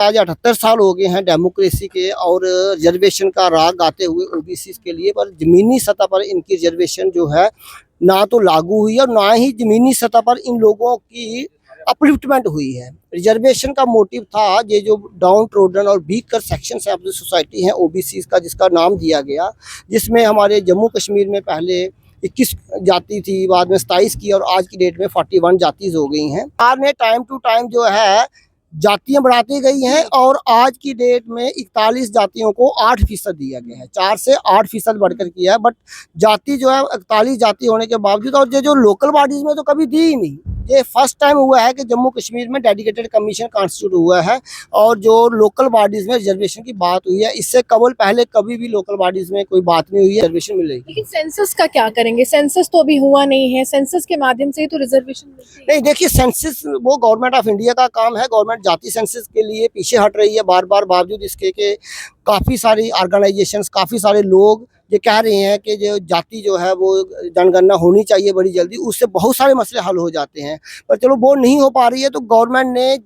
आज 78 साल हो गए हैं डेमोक्रेसी के और रिजर्वेशन का राग गाते हुए ओबीसी के लिए, पर ज़मीनी सतह पर इनकी रिजर्वेशन जो है ना तो लागू हुई है और ना ही ज़मीनी सतह पर इन लोगों की अपलिफ्टमेंट हुई है। रिजर्वेशन का मोटिव था ये जो डाउन ट्रोडन और weaker sections of the society हैं ओबीसी का, जिसका नाम दिया गया, जिसमें हमारे जम्मू कश्मीर में पहले 21 जाति थी, बाद में 27 की और आज की डेट में 41 जातिज हो गई हैं। सरकार ने टाइम टू टाइम जो है जातियां बढ़ाती गई हैं और आज की डेट में 41 जातियों को 8% दिया गया है। 4 से 8% बढ़कर किया है, बट जाति जो है 41 जाति होने के बावजूद, और ये जो लोकल बॉडीज में तो कभी दी ही नहीं। ये फर्स्ट टाइम हुआ है कि जम्मू कश्मीर में डेडिकेटेड कमीशन कॉन्स्टिट्यूट हुआ है और जो लोकल बॉडीज में रिजर्वेशन की बात हुई है। इससे कबल पहले कभी भी लोकल बॉडीज में कोई बात नहीं हुई है रिजर्वेशन मिलेगी। लेकिन सेंसस का क्या करेंगे? सेंसस तो अभी हुआ नहीं है, सेंसस के माध्यम से ही तो रिजर्वेशन मिलती है। नहीं, देखिए, सेंसस वो गवर्नमेंट ऑफ इंडिया का काम है। गवर्नमेंट जाति सेंसस के लिए पीछे हट रही है बार बार, बावजूद इसके कि काफ़ी सारी ऑर्गेनाइजेशंस, काफ़ी सारे लोग ये कह रहे हैं कि जो जाति जो है वो जनगणना होनी चाहिए बड़ी जल्दी, उससे बहुत सारे मसले हल हो जाते हैं। पर चलो वो नहीं हो पा रही है तो गवर्नमेंट ने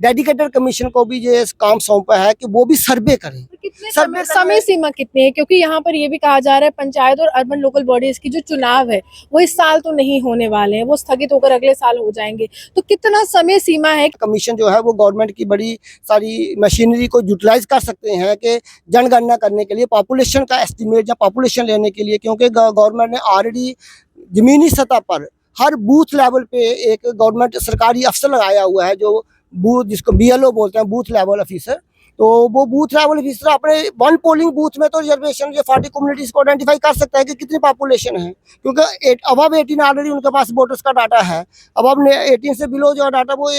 डेडिकेटेड कमीशन को भी ये काम सौंपा है कि वो भी सर्वे करें। कितने समय सीमा कितनी है? क्योंकि यहाँ पर ये भी कहा जा रहा है पंचायत और अर्बन लोकल बॉडीज की जो चुनाव है वो इस साल तो नहीं होने वाले हैं, वो स्थगित होकर अगले साल हो जाएंगे, तो कितना समय सीमा है? कमीशन जो है वो गवर्नमेंट की बड़ी सारी मशीनरी को यूटिलाइज कर सकते हैं कि जनगणना करने के लिए, पॉपुलेशन का एस्टिमेट या पॉपुलेशन लेने के लिए, क्योंकि गवर्नमेंट ने ऑलरेडी जमीनी सतह पर हर बूथ लेवल पे एक गवर्नमेंट सरकारी अफसर लगाया हुआ है, जो बूथ, जिसको बीएलओ बोलते हैं, बूथ लेवल ऑफिसर। तो वो बूथ लेवल ऑफिसर अपने वन पोलिंग बूथ में तो रिजर्वेशन ये 40 कम्युनिटीज को आइडेंटिफाई कर सकता है कि कितनी पॉपुलेशन है, क्योंकि अबव 18 ऑलरेडी उनके पास वोटर्स का डाटा है। अब 18 से बिलो जो डाटा वो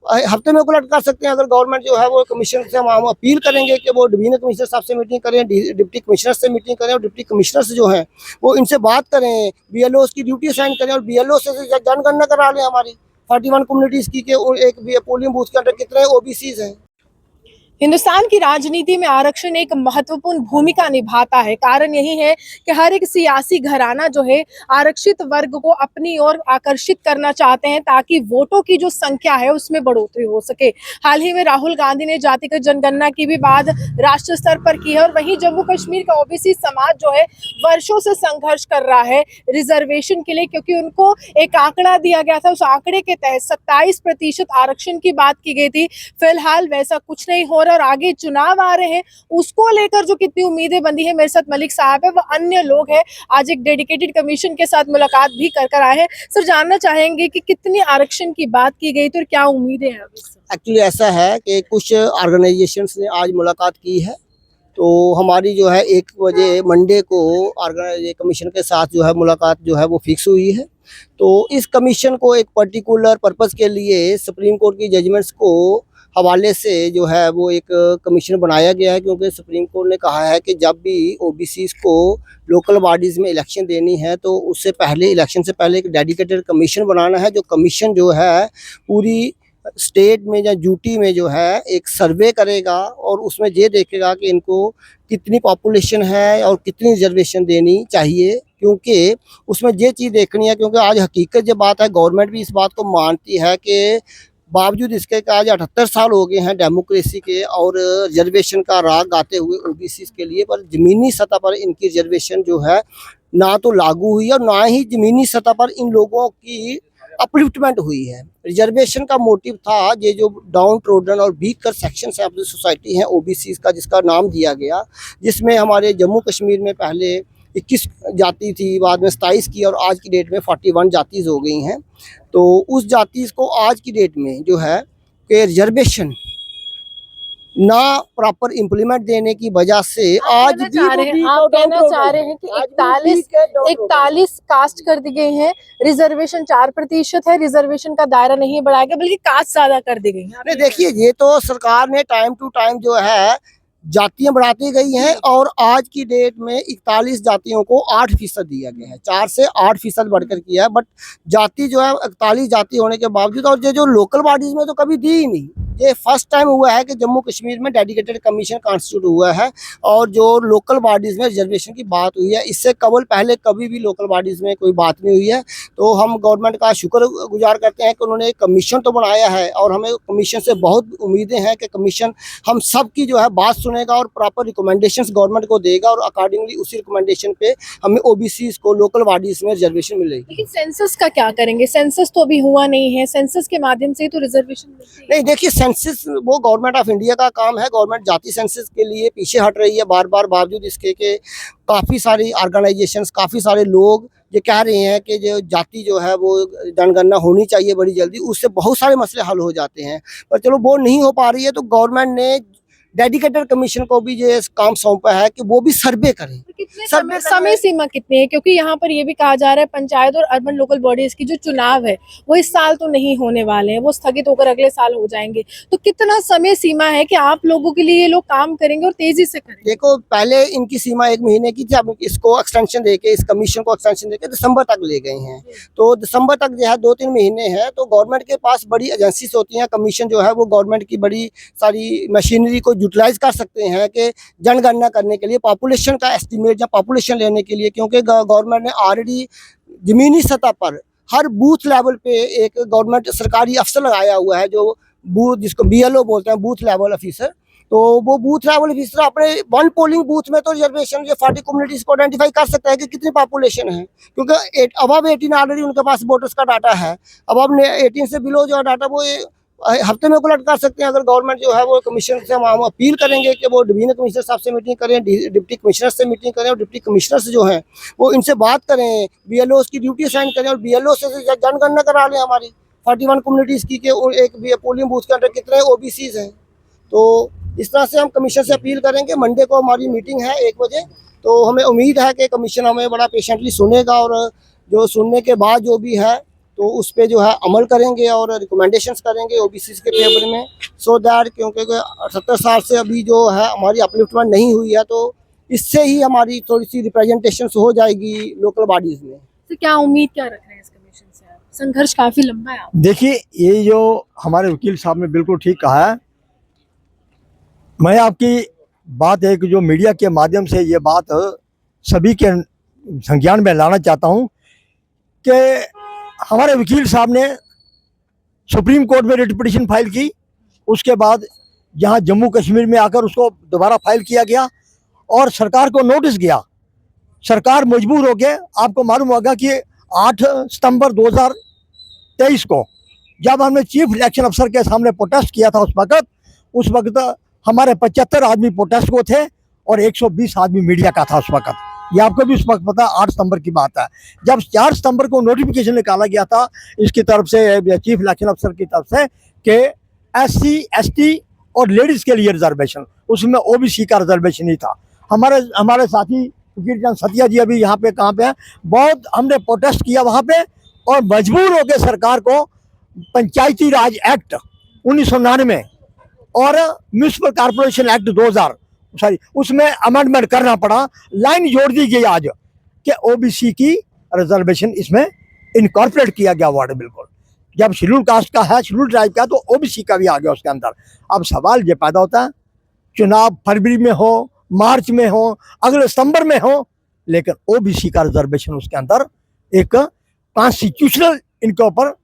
हफ्ते में कलेक्ट कर सकते हैं। अगर गवर्नमेंट जो है वो कमीशन से हम अपील करेंगे कि वो डिवीजनल कमिश्नर साहब से मीटिंग करें, डिप्टी कमिश्नर से मीटिंग करें और डिप्टी कमिश्नर जो हैं वो इनसे बात करें, बीएलओ की ड्यूटी असाइन करें और बीएलओ से जनगणना करा लें हमारी 41 कम्युनिटीज़ की कि एक पोलिंग बूथ के अंदर कितने ओबीसीज हैं। हिंदुस्तान की राजनीति में आरक्षण एक महत्वपूर्ण भूमिका निभाता है। कारण यही है कि हर एक सियासी घराना जो है आरक्षित वर्ग को अपनी ओर आकर्षित करना चाहते हैं ताकि वोटों की जो संख्या है उसमें बढ़ोतरी हो सके। हाल ही में राहुल गांधी ने जातिगत जनगणना की भी बात राष्ट्रीय स्तर पर की है और वहीं जम्मू कश्मीर का ओबीसी समाज जो है वर्षों से संघर्ष कर रहा है रिजर्वेशन के लिए, क्योंकि उनको एक आंकड़ा दिया गया था, उस आंकड़े के तहत 27% आरक्षण की बात की गई थी। फिलहाल वैसा कुछ नहीं हो रहा और आगे चुनाव आ रहे हैं, उसको लेकर जो कितनी उम्मीदें बंधी है। मेरे साथ मलिक साहब है, वो अन्य लोग हैं, आज एक डेडिकेटेड कमीशन के साथ मुलाकात भी कर आए हैं। सर, जानना चाहेंगे कि कितनी आरक्षण की बात की गई थी और क्या उम्मीदें हैं? एक्चुअली ऐसा है कि कुछ ऑर्गेनाइजेशंस ने आज मुलाकात की है, तो हमारी जो है 1 बजे मंडे को कमीशन के साथ जो है मुलाकात जो है वो फिक्स हुई है। तो इस कमीशन को एक पर्टिकुलर पर्पस के लिए सुप्रीम कोर्ट की जजमेंट्स को हवाले से जो है वो एक कमीशन बनाया गया है, क्योंकि सुप्रीम कोर्ट ने कहा है कि जब भी ओबीसीज को लोकल बॉडीज़ में इलेक्शन देनी है तो उससे पहले, इलेक्शन से पहले एक डेडिकेटेड कमीशन बनाना है। जो कमीशन जो है पूरी स्टेट में या यूटी में जो है एक सर्वे करेगा और उसमें ये देखेगा कि इनको कितनी पॉपुलेशन है और कितनी रिजर्वेशन देनी चाहिए, क्योंकि उसमें ये चीज़ देखनी है। क्योंकि आज हकीकत जो बात है, गवर्नमेंट भी इस बात को मानती है कि बावजूद इसके कि आज 78 साल हो गए हैं डेमोक्रेसी के और रिजर्वेशन का राग गाते हुए ओबीसी के लिए, पर ज़मीनी सतह पर इनकी रिजर्वेशन जो है ना तो लागू हुई है और ना ही ज़मीनी सतह पर इन लोगों की अपलिफ्टमेंट हुई है। रिजर्वेशन का मोटिव था ये जो डाउन ट्रोडन और weaker sections of the society हैं ओबीसी का, जिसका नाम दिया गया, जिसमें हमारे जम्मू कश्मीर में पहले 21 जाति थी, बाद में 27 की और आज की डेट में 41 जातिज हो गई हैं। तो उस जाति को आज की डेट में जो है कि रिजर्वेशन ना प्रॉपर इम्प्लीमेंट देने की वजह से आज भी आप कहना चाह रहे हैं कि 41 कास्ट कर दी गई हैं, रिजर्वेशन 4% है, रिजर्वेशन का दायरा नहीं बढ़ाया गया बल्कि कास्ट ज्यादा कर दी गई है। देखिए, ये तो सरकार ने टाइम टू टाइम जो है जातियां बढ़ाती गई हैं और आज की डेट में 41 जातियों को 8% दिया गया है। 4 से 8% बढ़कर किया है, बट जाति जो है 41 जाति होने के बावजूद, और ये जो लोकल बॉडीज में तो कभी दी ही नहीं। ये फर्स्ट टाइम हुआ है कि जम्मू कश्मीर में डेडिकेटेड कमीशन कॉन्स्टिट्यूट हुआ है और जो लोकल बॉडीज़ में रिजर्वेशन की बात हुई है, इससे कबल पहले कभी भी लोकल बॉडीज़ में कोई बात नहीं हुई है। तो हम गवर्नमेंट का शुक्रगुजार करते हैं कि उन्होंने एक कमीशन तो बनाया है और हमें कमीशन से बहुत उम्मीदें हैं कि कमीशन हम सब की जो है बात सुनेगा और प्रॉपर रिकमेंडेशंस गवर्नमेंट को देगा और अकॉर्डिंगली उसी रिकमेंडेशन पे हमें ओबीसीज को लोकल बॉडीज़ में रिजर्वेशन मिलेगी। लेकिन सेंसस का क्या करेंगे? सेंसस तो अभी हुआ नहीं है, सेंसस के माध्यम से ही तो रिजर्वेशन मिलती है। नहीं, देखिए सेंसस वो गवर्नमेंट ऑफ इंडिया का काम है। गवर्नमेंट जाति सेंसस के लिए पीछे हट रही है बार बार, बावजूद इसके कि काफ़ी सारी ऑर्गेनाइजेशंस, काफ़ी सारे लोग ये कह रहे हैं कि जो जाति जो है वो जनगणना होनी चाहिए बड़ी जल्दी, उससे बहुत सारे मसले हल हो जाते हैं। पर चलो वो नहीं हो पा रही है तो गवर्नमेंट ने डेडिकेटेड कमीशन को भी ये काम सौंपा है कि वो भी सर्वे करें। तो कितने सर्वे समय सीमा कितनी है? क्योंकि यहाँ पर ये भी कहा जा रहा है पंचायत और अर्बन लोकल बॉडीज की जो चुनाव है वो इस साल तो नहीं होने वाले हैं, वो स्थगित होकर अगले साल हो जाएंगे। तो कितना समय सीमा है कि आप लोगों के लिए ये लोग काम करेंगे और तेजी से करेंगे? देखो, पहले इनकी सीमा 1 महीने की थी, अब इसको एक्सटेंशन देके, इस कमीशन को एक्सटेंशन देके दिसंबर तक ले गए हैं। तो दिसंबर तक जो है 2-3 महीने हैं। तो गवर्नमेंट के पास बड़ी एजेंसीज होती हैं, कमीशन जो है वो गवर्नमेंट की बड़ी सारी मशीनरी को यूटिलाइज कर सकते हैं कि जनगणना करने के लिए, पॉपुलेशन का एस्टीमेट या पॉपुलेशन लेने के लिए, क्योंकि गवर्नमेंट ने ऑलरेडी ज़मीनी सतह पर हर बूथ लेवल पे एक गवर्नमेंट सरकारी अफसर लगाया हुआ है, जो बूथ, जिसको बीएलओ बोलते हैं, बूथ लेवल ऑफिसर। तो वो बूथ लेवल ऑफिसर अपने वन पोलिंग बूथ में तो रिजर्वेशन जो 40 कम्युनिटीज़ को आइडेंटिफाई कर सकता है कि कितनी पॉपुलेशन है, क्योंकि अबव 18 ऑलरेडी उनके पास वोटर्स का डाटा है। अबव 18 से बिलो जो डाटा वो हफ्ते में कलेक्ट कर सकते हैं। अगर गवर्नमेंट जो है वो कमीशन से हम अपील करेंगे कि वो डिवीजनल कमिश्नर साहब से मीटिंग करें, डिप्टी कमिश्नर से मीटिंग करें और डिप्टी कमिश्नर्स जो हैं वो इनसे बात करें, बीएलओ की ड्यूटी साइन करें और बीएलओ से जनगणना करा लें हमारी 41 कम्युनिटीज़ की, एक पोलिंग बूथ के अंदर कितने ओबीसीज हैं। तो इस तरह से हम कमीशन से अपील करेंगे। मंडे को हमारी मीटिंग है 1 बजे, तो हमें उम्मीद है कि कमीशन हमें बड़ा पेशेंटली सुनेगा और जो सुनने के बाद जो भी है तो उस पे जो है अमल करेंगे और रिकमेंडेशंस करेंगे ओबीसी के फेवर में, सो दैट, क्योंकि 70 साल से अभी जो है हमारी अपलिफ्टमेंट नहीं हुई है, तो इससे ही हमारी थोड़ी सी रिप्रेजेंटेशन हो जाएगी लोकल बॉडीज़ में। तो क्या उम्मीद क्या रख रहे हैं इस कमीशन से आप? संघर्ष काफी लंबा है आप। देखिए, ये जो हमारे वकील साहब ने बिल्कुल ठीक कहा है। मैं आपकी बात है कि जो मीडिया के माध्यम से ये बात सभी के संज्ञान में लाना चाहता हूँ कि हमारे वकील साहब ने सुप्रीम कोर्ट में रिट पिटीशन फाइल की, उसके बाद यहाँ जम्मू कश्मीर में आकर उसको दोबारा फाइल किया गया और सरकार को नोटिस गया। सरकार मजबूर हो गए। आपको मालूम होगा कि 8 सितंबर 2023 को जब हमने चीफ इलेक्शन अफसर के सामने प्रोटेस्ट किया था, उस वक्त हमारे 75 आदमी प्रोटेस्ट को थे और 120 आदमी मीडिया का था उस वक्त। ये आपको भी उस वक्त पता, 8 सितंबर की बात है। जब 4 सितंबर को नोटिफिकेशन निकाला गया था इसकी तरफ से, चीफ इलेक्शन अफसर की तरफ से, कि SC ST और लेडीज़ के लिए रिजर्वेशन, उसमें OBC का रिजर्वेशन ही था। हमारे साथी वकील चंद सतिया जी अभी यहाँ पे कहाँ पे हैं, बहुत हमने प्रोटेस्ट किया वहाँ पे और मजबूर हो गए सरकार को पंचायती राज एक्ट 1999 और म्यूनिसिपल कॉर्पोरेशन एक्ट 2000 उसमें अमेंडमेंट करना पड़ा। लाइन जोड़ दी गई आज कि OBC की रिजर्वेशन इसमें इनकॉर्पोरेट किया गया वर्ड। बिल्कुल, जब शेड्यूल कास्ट का है, शेड्यूल ट्राइब का, तो OBC का भी आ गया उसके अंदर। अब सवाल ये पैदा होता है, चुनाव फरवरी में हो, मार्च में हो, अगले सितंबर में हो, लेकिन OBC का रिजर्वेशन उसके अंदर एक कॉन्स्टिट्यूशनल इनके ऊपर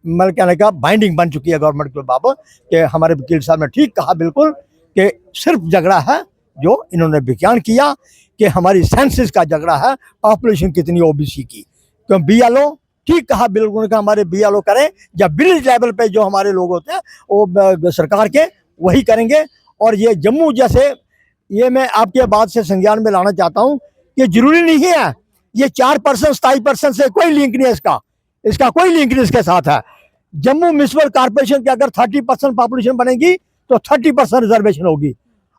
मतलब कहने का बाइंडिंग बन चुकी है गवर्नमेंट के बाबत। कि हमारे वकील साहब ने ठीक कहा बिल्कुल कि सिर्फ झगड़ा है जो इन्होंने विज्ञान किया कि हमारी सेंसस का झगड़ा है, पॉपुलेशन कितनी OBC की। क्यों BLO ठीक कहा बिल्कुल कि हमारे BLO करें, जब विलेज लेवल पे जो हमारे लोग होते हैं वो सरकार के वही करेंगे। और ये जम्मू जैसे, ये मैं आपके बात से संज्ञान में लाना चाहता हूँ कि जरूरी नहीं है ये 4% 27% से कोई लिंक नहीं है, इसका कोई लिंक नहीं इसके साथ है। जम्मू म्यूनिसिपल कॉर्पोरेशन की अगर 30% पॉपुलेशन बनेगी तो 30% रिजर्वेशन होगी।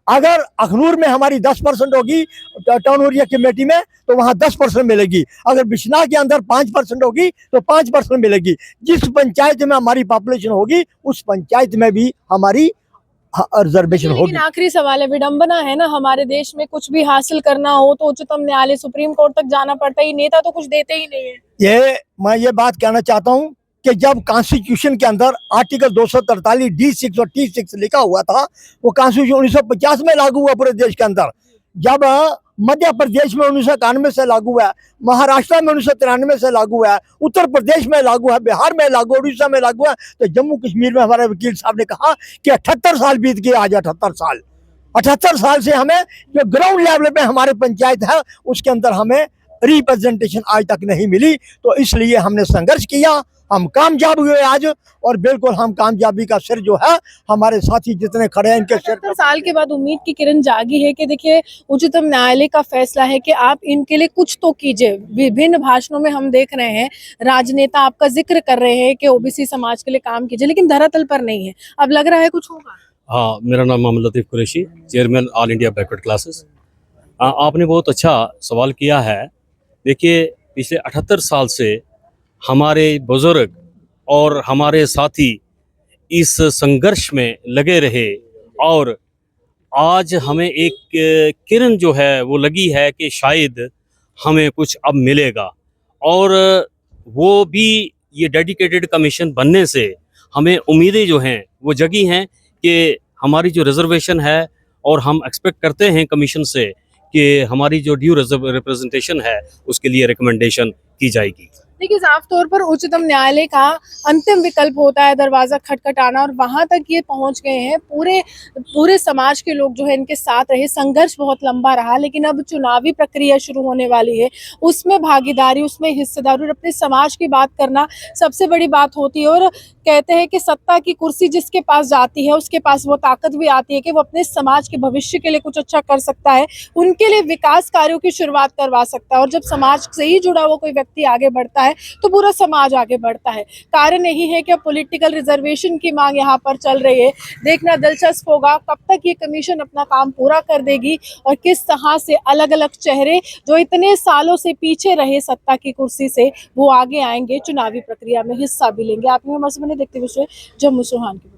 अगर अखनूर में हमारी 10% होगी टाउन एरिया कमेटी में तो वहाँ 10% मिलेगी। अगर बिश्नाह के अंदर 5% होगी तो 5% मिलेगी। जिस पंचायत में हमारी पॉपुलेशन होगी उस पंचायत में भी हमारी रिजर्वेशन होगी। लेकिन आखिरी सवाल है, विडंबना है ना, हमारे देश में कुछ भी हासिल करना हो तो उच्चतम न्यायालय सुप्रीम कोर्ट तक जाना पड़ता है, नेता तो कुछ देते ही नहीं है। मैं ये बात कहना चाहता हूँ कि जब कॉन्स्टिट्यूशन के अंदर आर्टिकल 243 D6 और T6 लिखा हुआ था, वो कॉन्स्टिट्यूशन 1950 में लागू हुआ पूरे देश के अंदर। जब मध्य प्रदेश में 1991 से लागू है, महाराष्ट्र में 1993 से लागू है, उत्तर प्रदेश में लागू है, बिहार में लागू, उड़ीसा में लागू है, तो जम्मू कश्मीर में हमारे वकील साहब ने कहा कि 78 साल बीत गए, आज 78 साल से हमें जो ग्राउंड लेवल पे हमारे पंचायत है उसके अंदर हमें रिप्रेजेंटेशन आज तक नहीं मिली। तो इसलिए हमने संघर्ष किया, हम कामयाब हुए आज, और बिल्कुल हम कामयाबी का सिर जो है हमारे साथी जितने खड़े हैं इनके सिर 78 साल के बाद उम्मीद की किरण जागी है कि देखिए उच्चतम न्यायालय का फैसला है कि आप इनके लिए कुछ तो कीजिए। विभिन्न भाषणों में हम देख रहे हैं राजनेता आपका जिक्र कर रहे हैं कि ओबीसी समाज के लिए काम कीजिए, लेकिन धरातल पर नहीं है। अब लग रहा है कुछ होगा। हाँ, मेरा नाम Mohammad Latif Qureshi, chairman all India backward classes. आपने बहुत अच्छा सवाल किया है। देखिए, पिछले 78 साल से हमारे बुजुर्ग और हमारे साथी इस संघर्ष में लगे रहे, और आज हमें एक किरण जो है वो लगी है कि शायद हमें कुछ अब मिलेगा, और वो भी ये डेडिकेटेड कमीशन बनने से हमें उम्मीदें जो हैं वो जगी हैं कि हमारी जो रिजर्वेशन है, और हम एक्सपेक्ट करते हैं कमीशन से कि हमारी जो ड्यू रिप्रेजेंटेशन है उसके लिए रिकमेंडेशन की जाएगी। देखिए, साफ तौर पर उच्चतम न्यायालय का अंतिम विकल्प होता है दरवाजा खटखटाना, और वहां तक ये पहुंच गए हैं। पूरे समाज के लोग जो है इनके साथ रहे। संघर्ष बहुत लंबा रहा, लेकिन अब चुनावी प्रक्रिया शुरू होने वाली है, उसमें भागीदारी, उसमें हिस्सेदारी और अपने समाज की बात करना सबसे बड़ी बात होती है। और कहते हैं कि सत्ता की कुर्सी जिसके पास जाती है उसके पास वो ताकत भी आती है कि वो अपने समाज के भविष्य के लिए कुछ अच्छा कर सकता है, उनके लिए विकास कार्यों की शुरुआत करवा सकता है। और जब समाज से ही जुड़ा हुआ कोई व्यक्ति आगे बढ़ता है तो पूरा समाज आगे बढ़ता है। कारण यही है कि पॉलिटिकल रिजर्वेशन की मांग यहाँ पर चल रही है। देखना दिलचस्प होगा कब तक ये कमीशन अपना काम पूरा कर देगी, और किस तरह से अलग अलग चेहरे जो इतने सालों से पीछे रहे सत्ता की कुर्सी से, वो आगे आएंगे, चुनावी प्रक्रिया में हिस्सा भी लेंगे। आप हमारे देखते हुए जम्मू सुहान की।